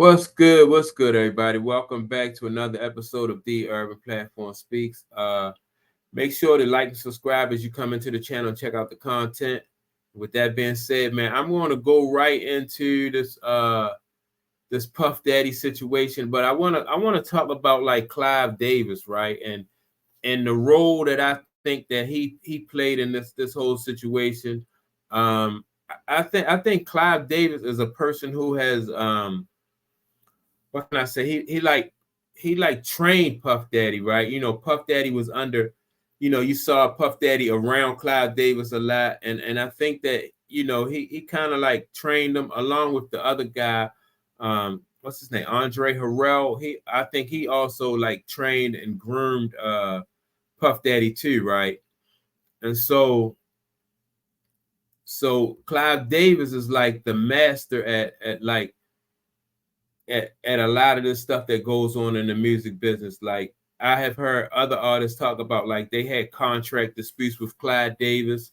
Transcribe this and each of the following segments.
What's good? What's good, everybody? Welcome back to another episode of The Urban Platform Speaks. Make sure to like and subscribe as you come into the channel and check out the content. With that being said, man, I'm going to go right into this Puff Daddy situation, but I want to talk about like Clive Davis, right? And the role that I think that he played in this whole situation. I think Clive Davis is a person who has what can I say? He trained Puff Daddy, right? Puff Daddy was under, you saw Puff Daddy around Clive Davis a lot, and I think that he kind of like trained him along with the other guy, what's his name, Andre Harrell. I think he also like trained and groomed Puff Daddy too, right? And so Clive Davis is like the master at a lot of this stuff that goes on in the music business. Like I have heard other artists talk about like they had contract disputes with Clive Davis.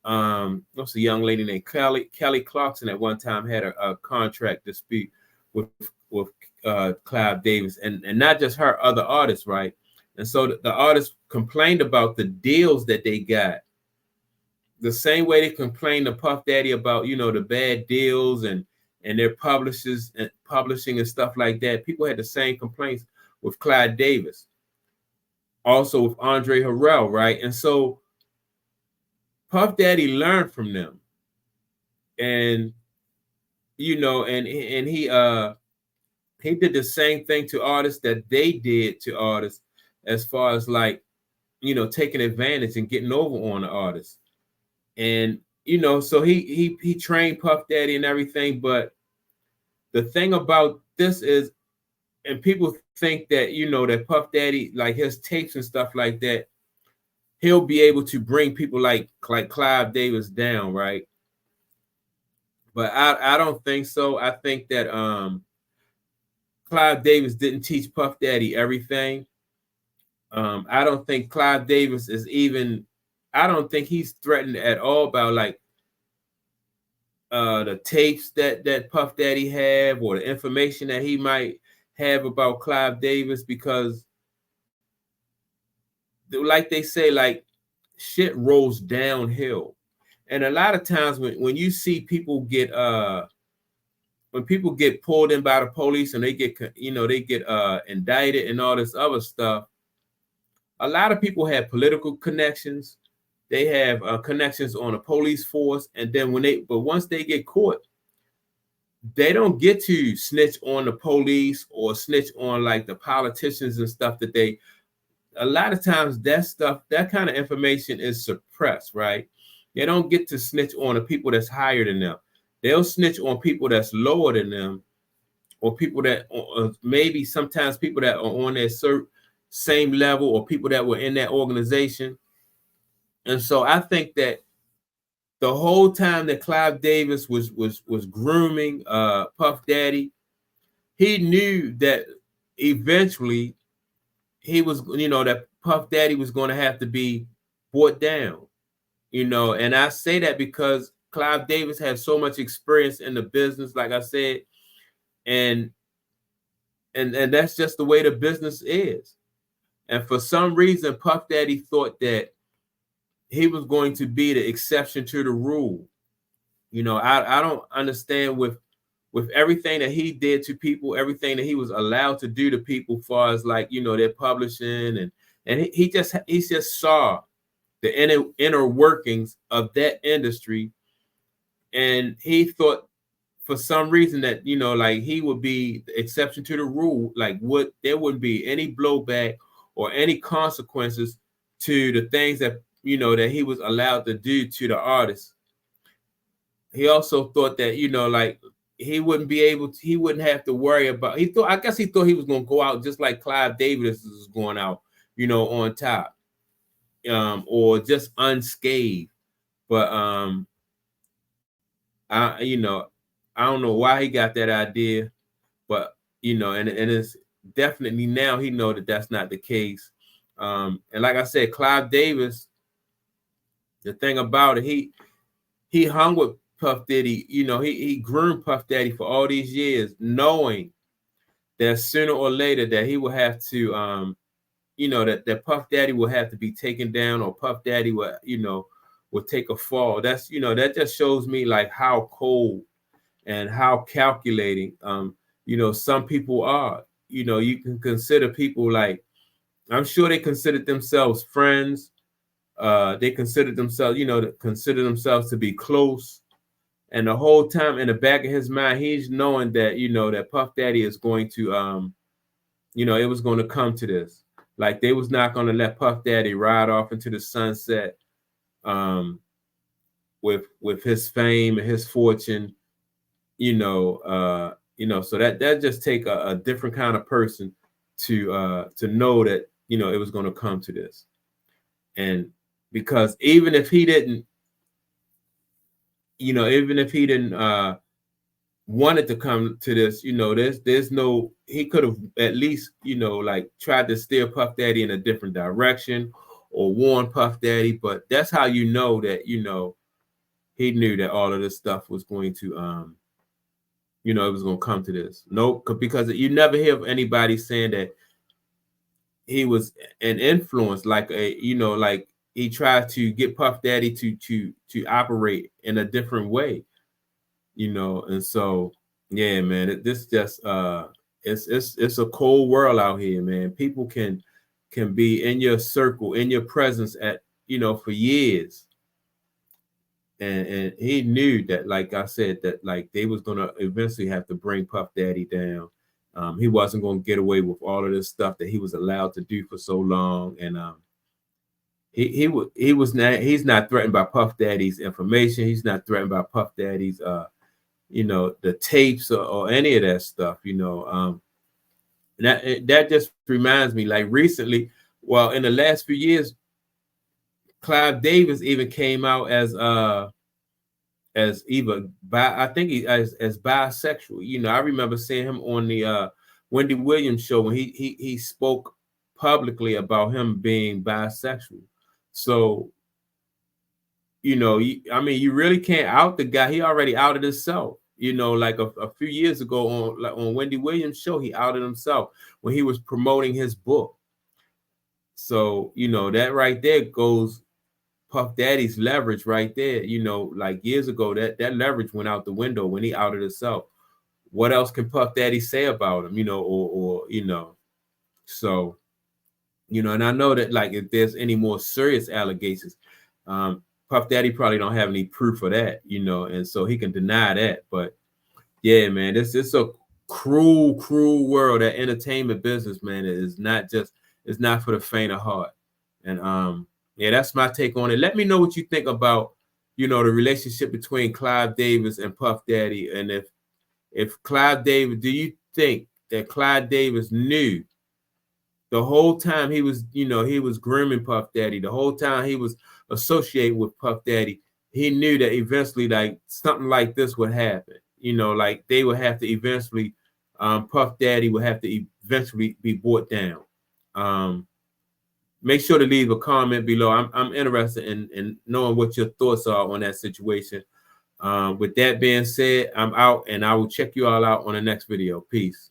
What's a young lady named Kelly Clarkson at one time had a contract dispute with Clive Davis, and not just her, other artists, right? And so the artists complained about the deals that they got, the same way they complained to Puff Daddy about the bad deals and their publishers and publishing and stuff like that. People had the same complaints with Clive Davis, also with Andre Harrell, right? And so Puff Daddy learned from them, and and he did the same thing to artists that they did to artists, as far as like taking advantage and getting over on the artists. And so he trained Puff Daddy and everything. But the thing about this is, and people think that that Puff Daddy, like his tapes and stuff like that, he'll be able to bring people like Clive Davis down, right? But I don't think so. I think that Clive Davis didn't teach Puff Daddy everything. I don't think Clive Davis is even. I don't think he's threatened at all about like the tapes that Puff Daddy have, or the information that he might have about Clive Davis, because like they say, like shit rolls downhill. And a lot of times when you see people get when people get pulled in by the police and they get indicted and all this other stuff, a lot of people have political connections. They have connections on the police force, and then but once they get caught, they don't get to snitch on the police or snitch on like the politicians and stuff that they. A lot of times that kind of information is suppressed, right? They don't get to snitch on the people that's higher than them. They'll snitch on people that's lower than them, or people that maybe sometimes people that are on their same level, or people that were in that organization. And so I think that the whole time that Clive Davis was grooming Puff Daddy, he knew that eventually he was, that Puff Daddy was going to have to be brought down, and I say that because Clive Davis has so much experience in the business, like I said, and that's just the way the business is. And for some reason, Puff Daddy thought that he was going to be the exception to the rule. I don't understand with everything that he did to people, everything that he was allowed to do to people, far as like their publishing, and he just saw the inner workings of that industry, and he thought for some reason that like he would be the exception to the rule, like there wouldn't be any blowback or any consequences to the things that that he was allowed to do to the artist. He also thought that like he wouldn't have to worry about. I guess he thought he was going to go out just like Clive Davis is going out, on top, or just unscathed. But I don't know why he got that idea, but and it's definitely now he know that that's not the case. And like I said, Clive Davis, the thing about it, he hung with Puff Daddy. He groomed Puff Daddy for all these years, knowing that sooner or later that he will have to, you know, that Puff Daddy will have to be taken down, or Puff Daddy will, you know, will take a fall. That's, you know, that just shows me like how cold and how calculating, you know, some people are. You know, you can consider people like, I'm sure they considered themselves friends. They considered themselves, you know, consider themselves to be close. And the whole time in the back of his mind, he's knowing that, you know, that Puff Daddy is going to, you know, it was going to come to this. Like they was not going to let Puff Daddy ride off into the sunset, with his fame and his fortune, you know, so that just take a different kind of person to know that, you know, it was going to come to this. And because even if he didn't, you know, even if he didn't wanted to come to this, you know, there's no, he could have at least, you know, like tried to steer Puff Daddy in a different direction or warn Puff Daddy. But that's how you know that, you know, he knew that all of this stuff was going to you know, it was going to come to this. No, because you never hear of anybody saying that he was an influence, like a, you know, like he tried to get Puff Daddy to operate in a different way, you know. And so yeah, man, this just it's a cold world out here, man. People can be in your circle, in your presence at, you know, for years. And he knew that, like I said, that like they was gonna eventually have to bring Puff Daddy down. He wasn't gonna get away with all of this stuff that he was allowed to do for so long. And he's not threatened by Puff Daddy's information. He's not threatened by Puff Daddy's you know, the tapes or any of that stuff, you know. That just reminds me, like recently, well, in the last few years, Clive Davis even came out as either I think he as bisexual. You know, I remember seeing him on the Wendy Williams show when he spoke publicly about him being bisexual. So, you know, I mean, you really can't out the guy. He already outed himself. You know, like a few years ago on Wendy Williams show, he outed himself when he was promoting his book. So, you know, that right there goes Puff Daddy's leverage right there. You know, like years ago, that leverage went out the window when he outed himself. What else can Puff Daddy say about him? You know, or you know, so, you know, and I know that like if there's any more serious allegations, Puff Daddy probably don't have any proof of that, you know, and so he can deny that. But yeah, man, it's a cruel, cruel world. That entertainment business, man, is not just, it's not for the faint of heart. And yeah, that's my take on it. Let me know what you think about, you know, the relationship between Clive Davis and Puff Daddy. And if Clive Davis, do you think that Clive Davis knew the whole time he was, you know, he was grooming Puff Daddy, the whole time he was associating with Puff Daddy, he knew that eventually like something like this would happen, you know, like they would have to eventually, Puff Daddy would have to eventually be brought down. Make sure to leave a comment below. I'm interested in knowing what your thoughts are on that situation. With that being said, I'm out, and I will check you all out on the next video. Peace.